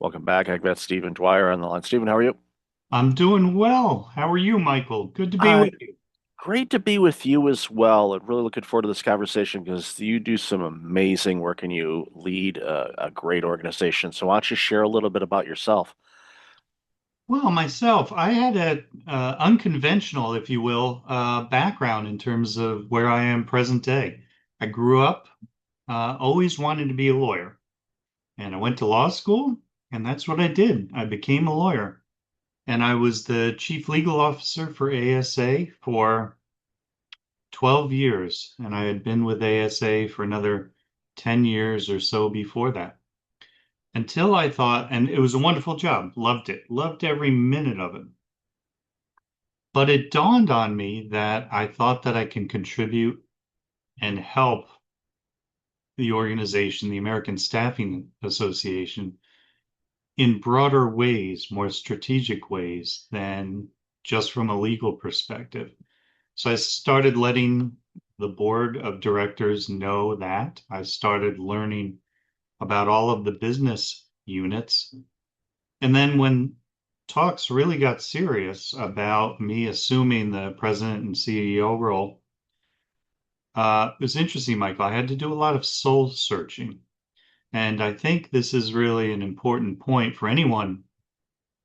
Welcome back. I've got Stephen Dwyer on the line. Stephen, how are you? I'm doing well. How are you, Michael? Good to be Uh, with you. Great to be with you as well. I'm really looking forward to this conversation because you do some amazing work and you lead a great organization. So why don't you share a little bit about yourself? Well, myself, I had a unconventional, if you will, background in terms of where I am present day. I grew up always wanting to be a lawyer, and I went to law school, and that's what I did. I became a lawyer, and I was the chief legal officer for ASA for 12 years, and I had been with ASA for another 10 years or so before that. Until I thought, and it was a wonderful job, loved it, loved every minute of it. But it dawned on me that I thought that I can contribute and help the organization, the American Staffing Association, in broader ways, more strategic ways than just from a legal perspective. So I started letting the board of directors know that. I started learning about all of the business units. And then when talks really got serious about me assuming the president and CEO role, it was interesting, Michael. I had to do a lot of soul searching. And I think this is really an important point for anyone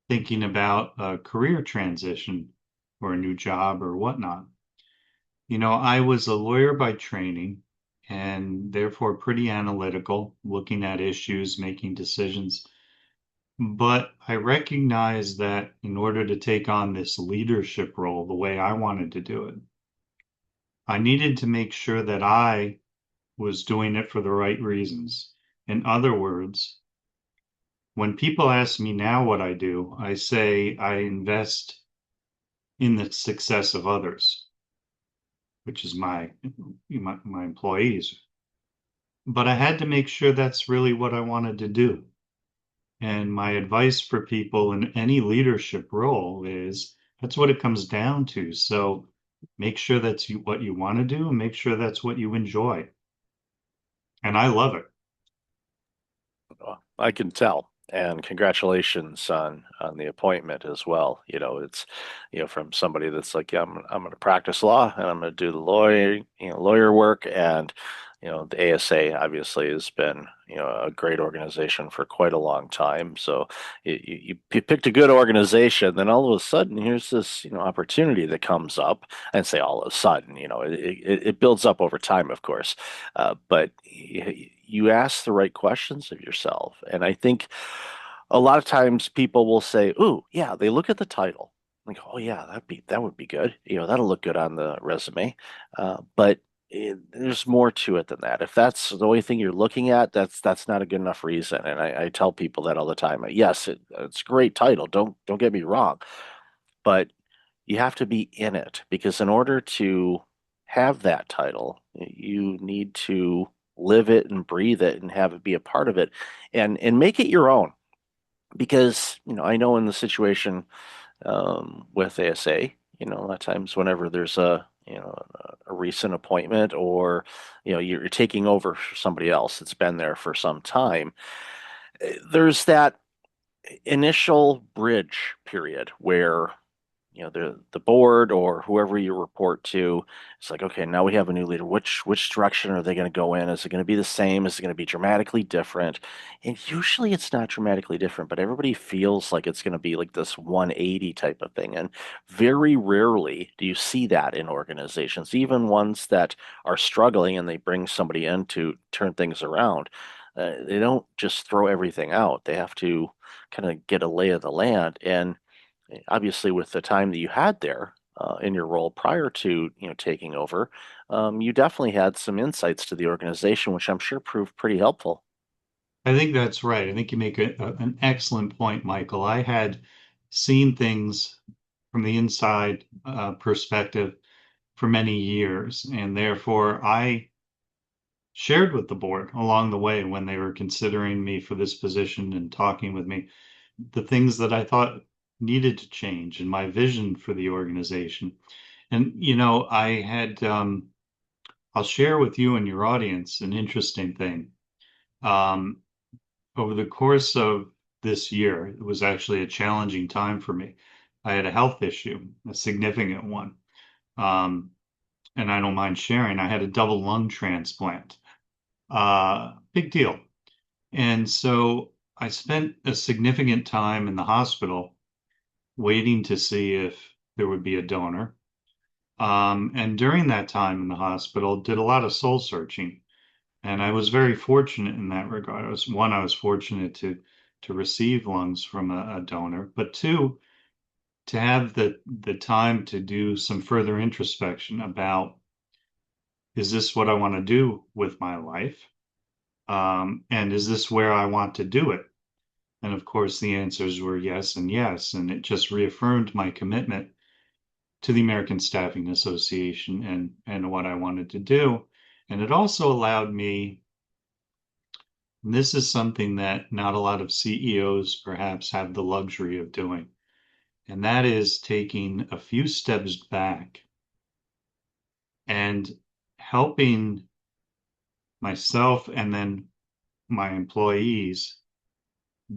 thinking about a career transition or a new job or whatnot. I was a lawyer by training and therefore pretty analytical, looking at issues, making decisions. But I recognized that in order to take on this leadership role the way I wanted to do it, I needed to make sure that I was doing it for the right reasons. In other words, when people ask me now what I do, I say I invest in the success of others, which is my employees. But I had to make sure that's really what I wanted to do. And my advice for people in any leadership role is that's what it comes down to. So make sure that's what you want to do and make sure that's what you enjoy. And I love it. Well, I can tell. And congratulations on the appointment as well. It's from somebody that's like, yeah, I'm going to practice law and I'm going to do the lawyer work. And the ASA obviously has been a great organization for quite a long time. So you picked a good organization. Then all of a sudden, here's this opportunity that comes up. And say all of a sudden, it builds up over time, of course. But you ask the right questions of yourself. And I think a lot of times people will say, "Ooh, yeah," they look at the title. Like, "Oh yeah, that would be good. That'll look good on the resume." But there's more to it than that. If that's the only thing you're looking at, that's not a good enough reason. And I tell people that all the time. Yes, it's a great title. Don't get me wrong, but you have to be in it because in order to have that title, you need to live it and breathe it and have it be a part of it and make it your own. Because, I know in the situation with ASA, a lot of times whenever there's a recent appointment or, you're taking over for somebody else that's been there for some time, there's that initial bridge period where the board or whoever you report to, it's like, okay, now we have a new leader. Which direction are they going to go in? Is it going to be the same? Is it going to be dramatically different? And usually it's not dramatically different, but everybody feels like it's going to be like this 180 type of thing. And very rarely do you see that in organizations, even ones that are struggling and they bring somebody in to turn things around. They don't just throw everything out. They have to kind of get a lay of the land. And obviously with the time that you had there in your role prior to taking over, you definitely had some insights to the organization, which I'm sure proved pretty helpful. I think that's right. I think you make an excellent point, Michael. I had seen things from the inside perspective for many years, and therefore I shared with the board along the way when they were considering me for this position and talking with me the things that I thought needed to change and my vision for the organization. And, I had, I'll share with you and your audience an interesting thing. Um, Over the course of this year. It was actually a challenging time for me. I had a health issue, a significant one. Um, and I don't mind sharing, I had a double lung transplant. Big deal. And so I spent a significant time in the hospital waiting to see if there would be a donor. And during that time in the hospital, did a lot of soul searching. And I was very fortunate in that regard. I was fortunate to receive lungs from a donor, but two, to have the time to do some further introspection about, is this what I want to do with my life? And is this where I want to do it? And of course, the answers were yes and yes. And it just reaffirmed my commitment to the American Staffing Association and what I wanted to do. And it also allowed me, and this is something that not a lot of CEOs perhaps have the luxury of doing, and that is taking a few steps back and helping myself and then my employees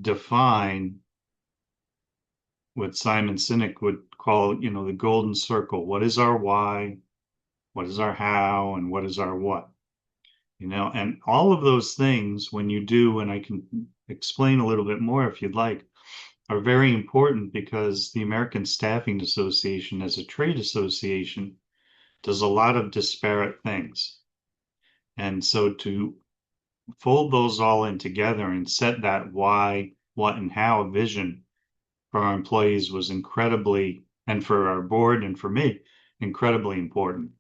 define what Simon Sinek would call, the golden circle. What is our why? What is our how? And what is our what? And all of those things, when you do, and I can explain a little bit more if you'd like, are very important because the American Staffing Association, as a trade association, does a lot of disparate things. And so to fold those all in together and set that why, what, and how vision for our employees was incredibly, and for our board and for me, incredibly important.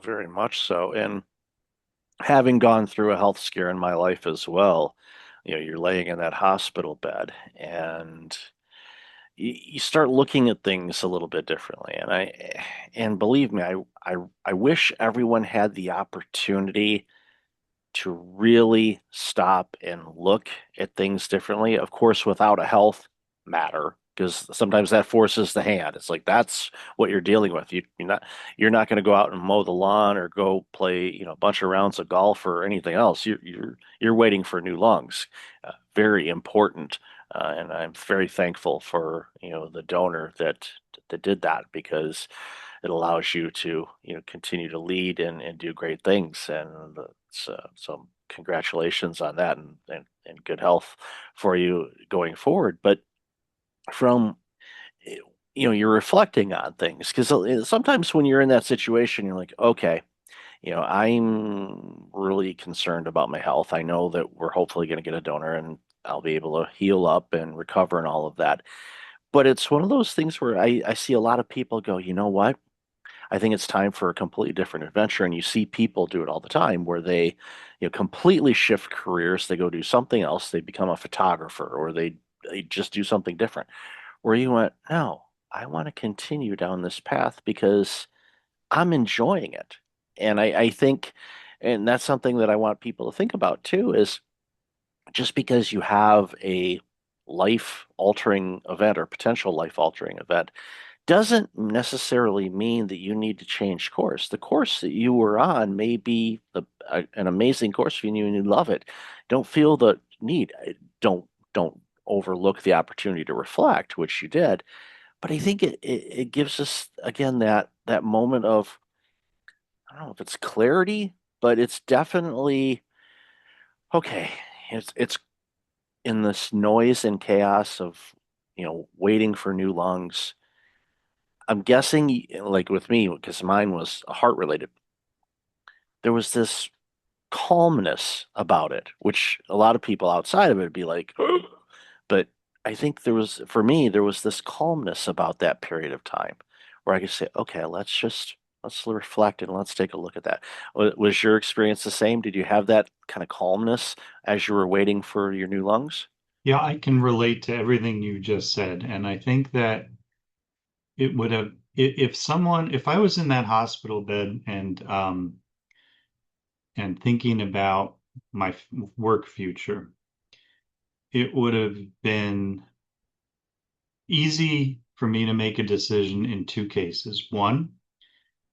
Very much so. And having gone through a health scare in my life as well, you're laying in that hospital bed and you start looking at things a little bit differently. And believe me, I wish everyone had the opportunity to really stop and look at things differently. Of course, without a health matter, because sometimes that forces the hand. It's like that's what you're dealing with. You're not going to go out and mow the lawn or go play a bunch of rounds of golf or anything else. You're waiting for new lungs. Very important, and I'm very thankful for the donor that did that because it allows you to continue to lead and do great things and so congratulations on that and good health for you going forward. But from you're reflecting on things because sometimes when you're in that situation you're like, okay, I'm really concerned about my health. I know that we're hopefully going to get a donor and I'll be able to heal up and recover and all of that. But it's one of those things where I see a lot of people go, you know what? I think it's time for a completely different adventure. And you see people do it all the time where they, completely shift careers. They go do something else. They become a photographer or they just do something different. Where you went, no, I want to continue down this path because I'm enjoying it. And I think, and that's something that I want people to think about too, is just because you have a life altering event or potential life altering event doesn't necessarily mean that you need to change course. The course that you were on may be an amazing course for you and you love it. Don't feel the need. Don't overlook the opportunity to reflect, which you did. But I think it gives us again that moment of, I don't know if it's clarity, but it's definitely okay. It's in this noise and chaos of waiting for new lungs. I'm guessing, like with me, because mine was heart related, there was this calmness about it, which a lot of people outside of it would be like, but I think for me, there was this calmness about that period of time where I could say, okay, let's reflect and let's take a look at that. Was your experience the same? Did you have that kind of calmness as you were waiting for your new lungs? Yeah, I can relate to everything you just said. And I think that it would have, if I was in that hospital bed and thinking about my work future, it would have been easy for me to make a decision in two cases. One,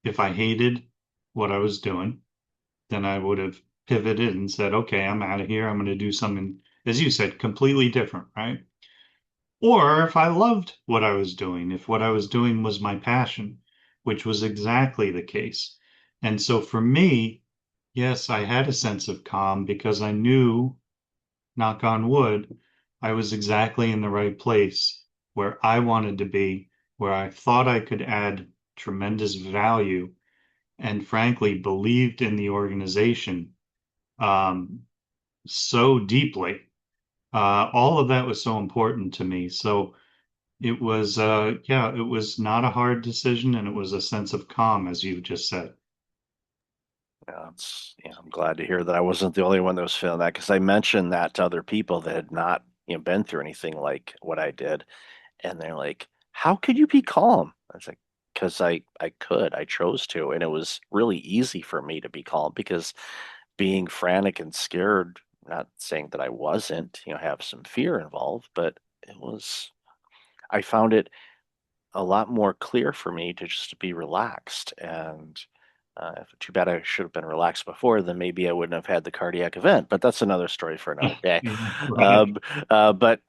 if I hated what I was doing, then I would have pivoted and said, okay, I'm out of here. I'm going to do something as you said, completely different, right? Or if I loved what I was doing, if what I was doing was my passion, which was exactly the case. And so for me, yes, I had a sense of calm because I knew, knock on wood, I was exactly in the right place where I wanted to be, where I thought I could add tremendous value, and frankly believed in the organization um, so deeply. All of that was so important to me. So it was, yeah, it was not a hard decision, and it was a sense of calm, as you just said. Yeah, I'm glad to hear that I wasn't the only one that was feeling that because I mentioned that to other people that had not, been through anything like what I did, and they're like, "How could you be calm?" I was like, "Because I chose to, and it was really easy for me to be calm because being frantic and scared, not saying that I wasn't, have some fear involved, but it was, I found it a lot more clear for me to just be relaxed. And too bad I should have been relaxed before, then maybe I wouldn't have had the cardiac event, but that's another story for another day. Yeah, right. Um, but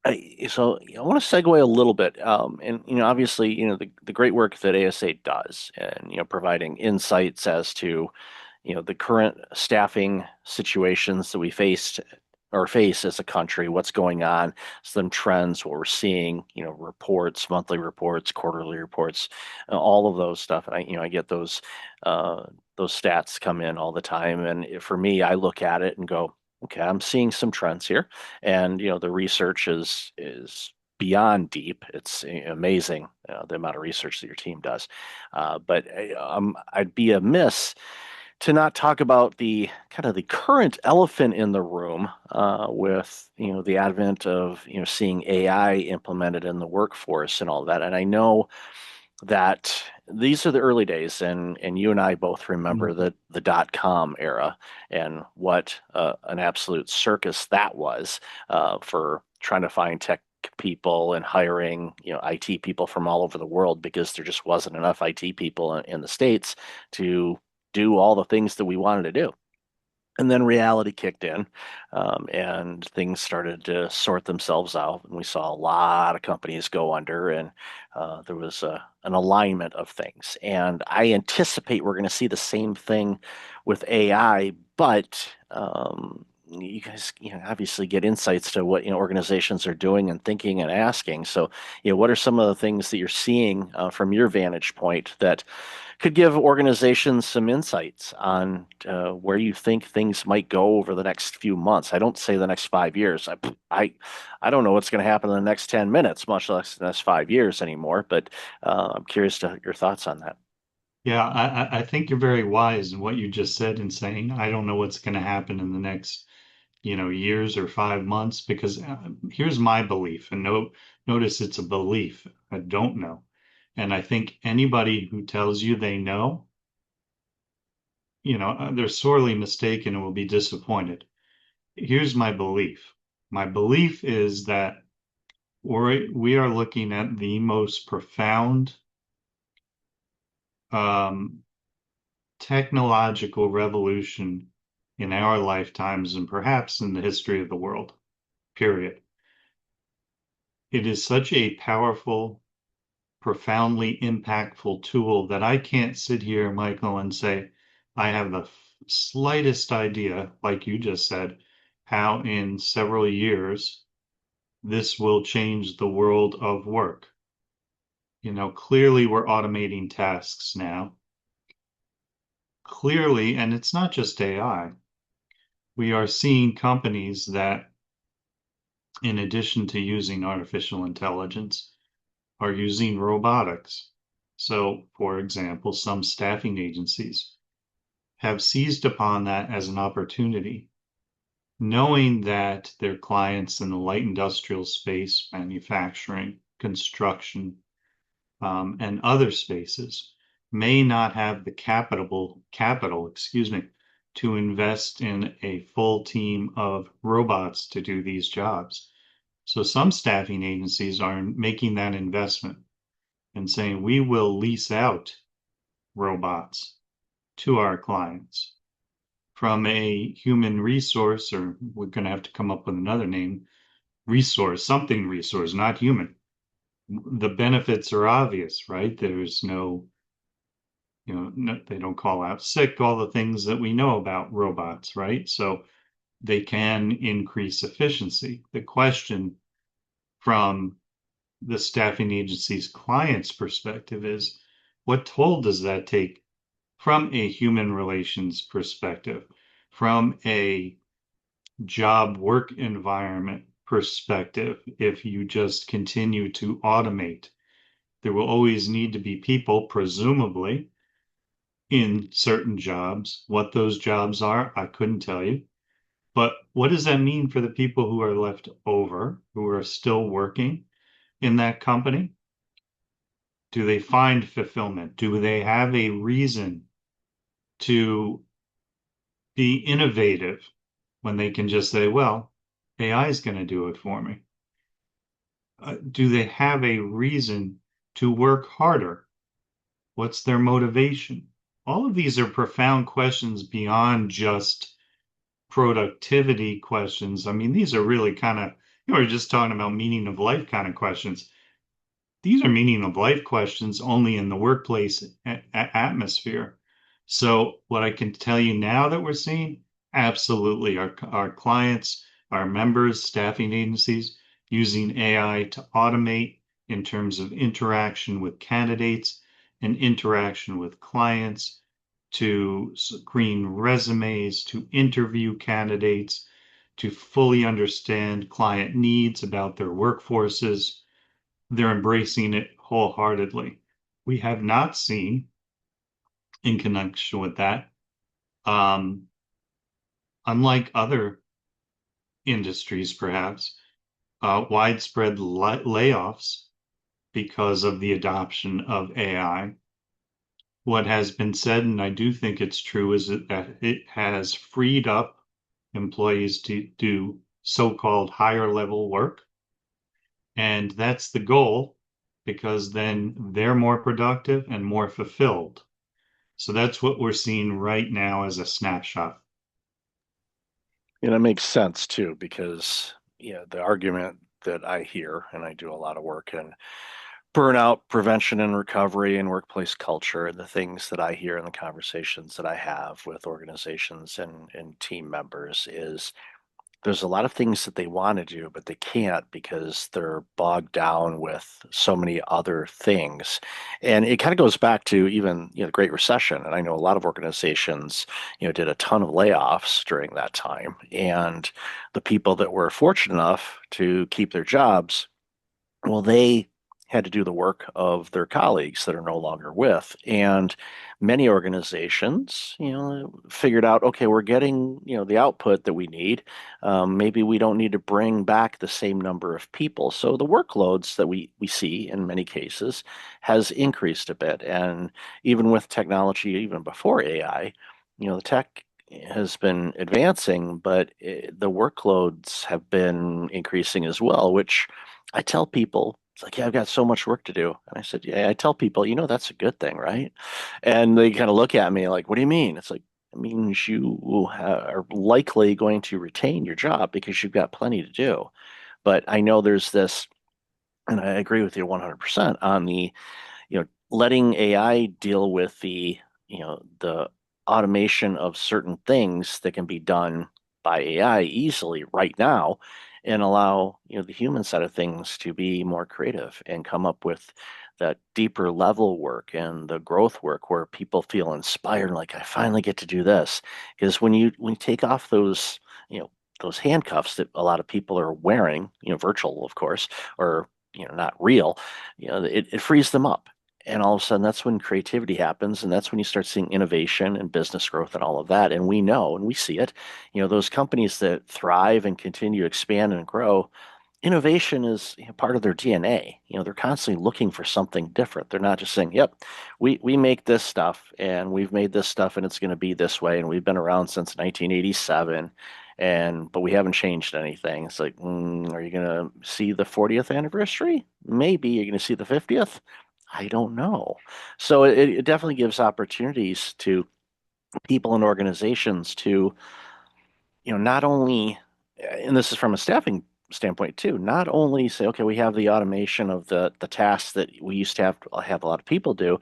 I want to segue a little bit, and obviously, the great work that ASA does, and providing insights as to the current staffing situations that we faced or face as a country, what's going on, some trends, what we're seeing, reports, monthly reports, quarterly reports, all of those stuff. And I get those stats come in all the time. And for me, I look at it and go, okay, I'm seeing some trends here. And, the research is beyond deep. It's amazing, the amount of research that your team does. But I'd be amiss to not talk about the kind of the current elephant in the room with the advent of seeing AI implemented in the workforce and all that. And I know that these are the early days, and you and I both remember Mhm. the dot-com era and what an absolute circus that was for trying to find tech people and hiring IT people from all over the world because there just wasn't enough IT people in the States to do all the things that we wanted to do. And then reality kicked in, and things started to sort themselves out. And we saw a lot of companies go under, and there was an alignment of things. And I anticipate we're going to see the same thing with AI, but you guys, obviously get insights to what organizations are doing and thinking and asking. So, what are some of the things that you're seeing from your vantage point that could give organizations some insights on where you think things might go over the next few months. I don't say the next 5 years. I, I don't know what's going to happen in the next 10 minutes, much less the next 5 years anymore. But I'm curious to your thoughts on that. Yeah, I think you're very wise in what you just said in saying, I don't know what's going to happen in the next, years or 5 months, because here's my belief, and notice it's a belief. I don't know. And I think anybody who tells you they know, they're sorely mistaken and will be disappointed. Here's my belief. My belief is that we are looking at the most profound um, technological revolution in our lifetimes and perhaps in the history of the world, period. It is such a powerful, profoundly impactful tool that I can't sit here, Michael, and say, I have the slightest idea, like you just said, how in several years this will change the world of work. Clearly we're automating tasks now. Clearly, and it's not just AI, we are seeing companies that, in addition to using artificial intelligence, are using robotics. So, for example, some staffing agencies have seized upon that as an opportunity, knowing that their clients in the light industrial space, manufacturing, construction, and other spaces may not have the capital, excuse me, to invest in a full team of robots to do these jobs. So some staffing agencies are making that investment and saying we will lease out robots to our clients. from a human resource, or we're going to have to come up with another name, resource, something resource, not human. The benefits are obvious, right? There's no, no, they don't call out sick, all the things that we know about robots, right? So they can increase efficiency. The question from the staffing agency's client's perspective is, what toll does that take from a human relations perspective, from a job work environment perspective, if you just continue to automate? There will always need to be people, presumably, in certain jobs. What those jobs are, I couldn't tell you. But what does that mean for the people who are left over, who are still working in that company? Do they find fulfillment? Do they have a reason to be innovative when they can just say, well, AI is going to do it for me? Do they have a reason to work harder? What's their motivation? All of these are profound questions beyond just productivity questions. I mean, these are really kind of, we're just talking about meaning of life kind of questions. These are meaning of life questions only in the workplace atmosphere. So, what I can tell you now that we're seeing, absolutely, our clients, our members, staffing agencies using AI to automate in terms of interaction with candidates and interaction with clients, to screen resumes, to interview candidates, to fully understand client needs about their workforces. They're embracing it wholeheartedly. We have not seen, in connection with that, um, unlike other industries, perhaps, widespread layoffs because of the adoption of AI. What has been said, and I do think it's true, is that it has freed up employees to do so-called higher level work. And that's the goal because then they're more productive and more fulfilled. So that's what we're seeing right now as a snapshot. And it makes sense too, because the argument that I hear, and I do a lot of work in burnout prevention and recovery and workplace culture, and the things that I hear in the conversations that I have with organizations and team members is there's a lot of things that they want to do, but they can't because they're bogged down with so many other things. And it kind of goes back to even, the Great Recession. And I know a lot of organizations, did a ton of layoffs during that time. And the people that were fortunate enough to keep their jobs, well, they had to do the work of their colleagues that are no longer with. And many organizations, figured out, okay, we're getting, the output that we need. Maybe we don't need to bring back the same number of people. So the workloads that we see in many cases has increased a bit. And even with technology, even before AI, the tech has been advancing, but the workloads have been increasing as well, which I tell people, it's like, yeah, I've got so much work to do. And I said, yeah, I tell people, that's a good thing, right? And they kind of look at me like, what do you mean? It's like, it means you are likely going to retain your job because you've got plenty to do. But I know there's this, and I agree with you 100% on the letting AI deal with the automation of certain things that can be done by AI easily right now and allow, the human side of things to be more creative and come up with that deeper level work and the growth work where people feel inspired, like I finally get to do this. Because when you take off those handcuffs that a lot of people are wearing, virtual, of course, or not real, it frees them up, and all of a sudden, that's when creativity happens. And that's when you start seeing innovation and business growth and all of that. And we know and we see it. Those companies that thrive and continue to expand and grow, innovation is part of their DNA. They're constantly looking for something different. They're not just saying, "Yep, we make this stuff and we've made this stuff and it's going to be this way and we've been around since 1987 and but we haven't changed anything." It's like, are you going to see the 40th anniversary? Maybe you're going to see the 50th. I don't know. So it definitely gives opportunities to people and organizations to, not only, and this is from a staffing standpoint too, not only say, okay, we have the automation of the tasks that we used to have a lot of people do.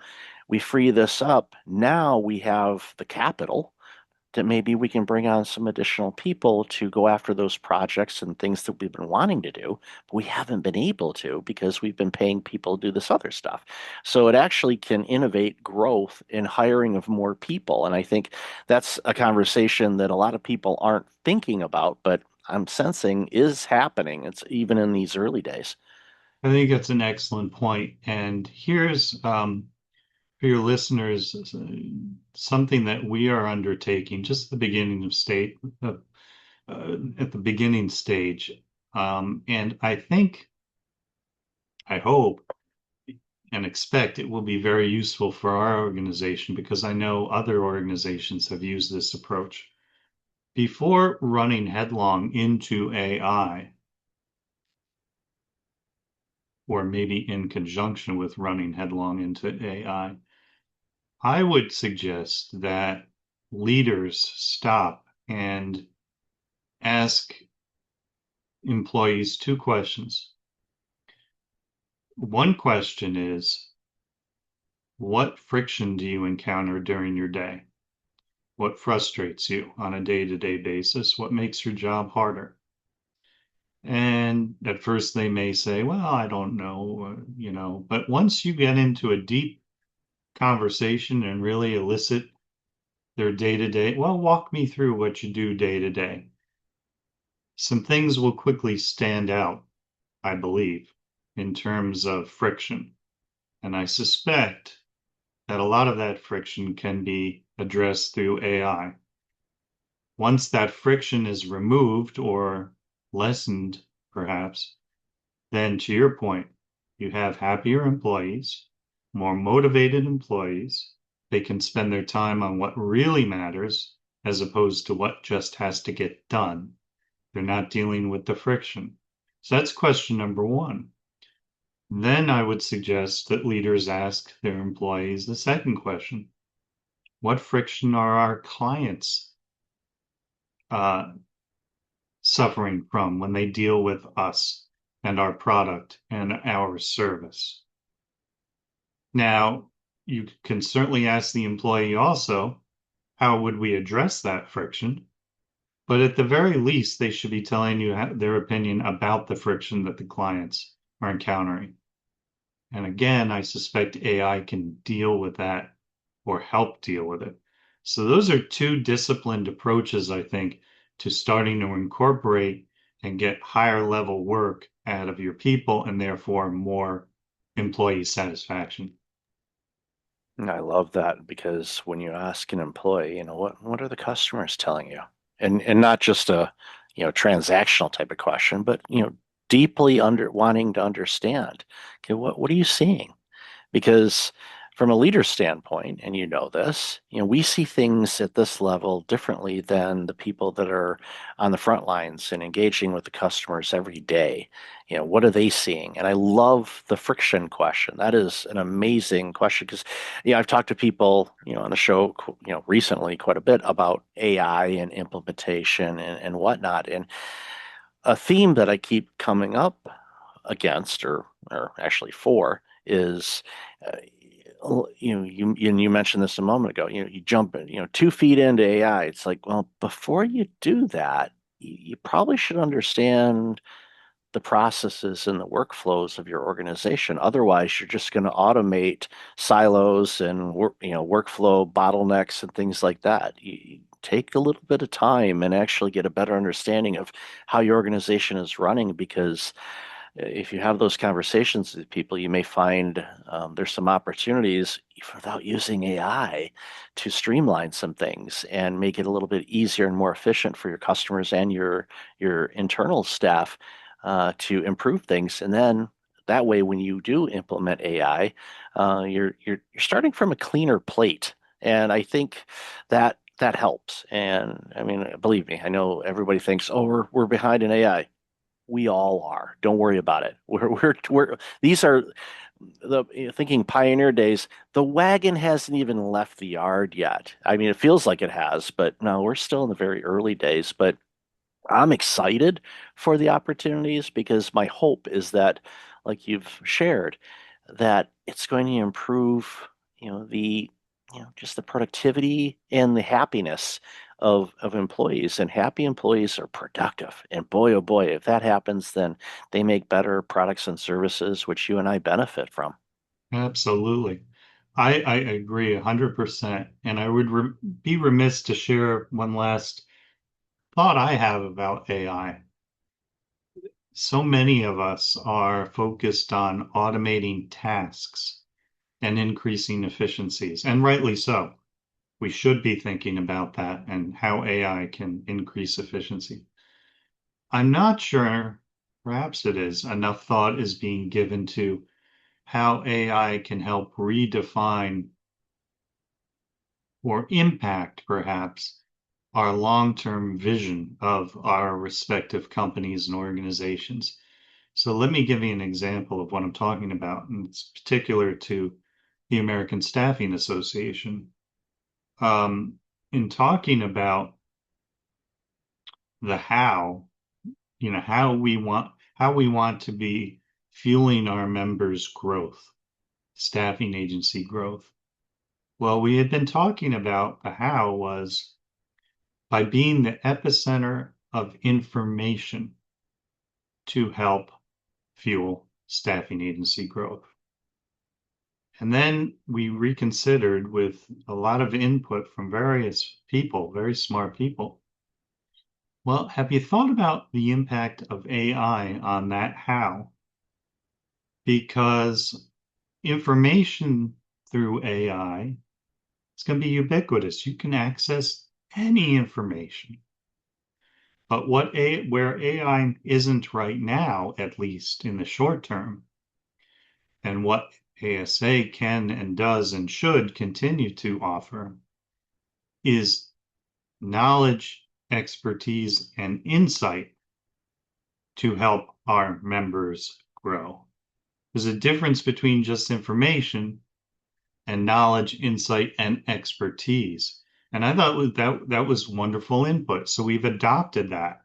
We free this up. Now we have the capital that maybe we can bring on some additional people to go after those projects and things that we've been wanting to do, but we haven't been able to because we've been paying people to do this other stuff. So it actually can innovate growth in hiring of more people. And I think that's a conversation that a lot of people aren't thinking about, but I'm sensing is happening. It's even in these early days. I think that's an excellent point. And here's for your listeners something that we are undertaking just at the beginning of at the beginning stage. And I think, I hope, and expect it will be very useful for our organization because I know other organizations have used this approach. Before running headlong into AI, or maybe in conjunction with running headlong into I would suggest that leaders stop and ask employees two questions. One question is, what friction do you encounter during your day? What frustrates you on a day-to-day basis? What makes your job harder? And at first they may say, well, I don't know, but once you get into a deep conversation and really elicit their day to day, well, walk me through what you do day to day. Some things will quickly stand out, I believe, in terms of friction. And I suspect that a lot of that friction can be addressed through AI. Once that friction is removed or lessened, perhaps, then to your point, you have happier employees, more motivated employees. They can spend their time on what really matters as opposed to what just has to get done. They're not dealing with the friction. So that's question number one. Then I would suggest that leaders ask their employees the second question. What friction are our clients uh, suffering from when they deal with us and our product and our service? Now, you can certainly ask the employee also, how would we address that friction? But at the very least, they should be telling you their opinion about the friction that the clients are encountering. And again, I suspect AI can deal with that or help deal with it. So those are two disciplined approaches, I think, to starting to incorporate and get higher level work out of your people and therefore more employee satisfaction. And I love that because when you ask an employee, what are the customers telling you? And not just a, transactional type of question, but, deeply under wanting to understand, okay, what are you seeing? Because from a leader standpoint, and you know this, we see things at this level differently than the people that are on the front lines and engaging with the customers every day. What are they seeing? And I love the friction question. That is an amazing question because, I've talked to people, on the show, recently quite a bit about AI and implementation and whatnot. And a theme that I keep coming up against, or actually for, is uh, you mentioned this a moment ago. You jump 2 feet into AI. It's like, well, before you do that, you probably should understand the processes and the workflows of your organization. Otherwise, you're just going to automate silos and workflow bottlenecks and things like that. You take a little bit of time and actually get a better understanding of how your organization is running because if you have those conversations with people, you may find there's some opportunities even without using AI to streamline some things and make it a little bit easier and more efficient for your customers and your internal staff to improve things. And then that way, when you do implement AI, you're starting from a cleaner plate. And I think that helps. And I mean, believe me, I know everybody thinks, oh, we're behind in AI. We all are. Don't worry about it. We're these are thinking pioneer days, the wagon hasn't even left the yard yet. I mean, it feels like it has, but no, we're still in the very early days. But I'm excited for the opportunities because my hope is that, like you've shared, that it's going to improve, just the productivity and the happiness of employees. And happy employees are productive. And boy, oh boy, if that happens, then they make better products and services, which you and I benefit from. Absolutely. I agree 100%. And I would be remiss to share one last thought I have about AI. So many of us are focused on automating tasks and increasing efficiencies, and rightly so. We should be thinking about that and how AI can increase efficiency. I'm not sure, perhaps it is, enough thought is being given to how AI can help redefine or impact, perhaps, our long-term vision of our respective companies and organizations. So let me give you an example of what I'm talking about, and it's particular to the American Staffing Association. Um, in talking about the how, how we want to be fueling our members' growth, staffing agency growth. Well, we had been talking about the how was by being the epicenter of information to help fuel staffing agency growth. And then we reconsidered with a lot of input from various people, very smart people. Well, have you thought about the impact of AI on that how? Because information through AI is going to be ubiquitous. You can access any information. But where AI isn't right now, at least in the short term, and what ASA can and does and should continue to offer is knowledge, expertise, and insight to help our members grow. There's a difference between just information and knowledge, insight, and expertise. And I thought that was wonderful input. So we've adopted that.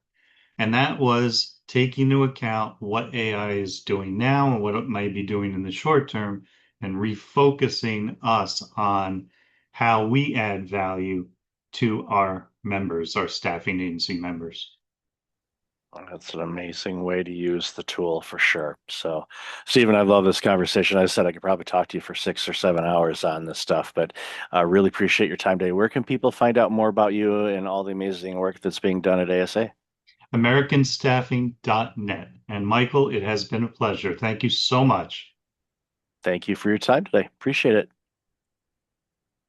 And that was taking into account what AI is doing now and what it might be doing in the short term and refocusing us on how we add value to our members, our staffing agency members. That's an amazing way to use the tool for sure. So, Stephen, I love this conversation. I said I could probably talk to you for 6 or 7 hours on this stuff, but I really appreciate your time today. Where can people find out more about you and all the amazing work that's being done at ASA? AmericanStaffing.net. And Michael, it has been a pleasure. Thank you so much. Thank you for your time today. Appreciate it.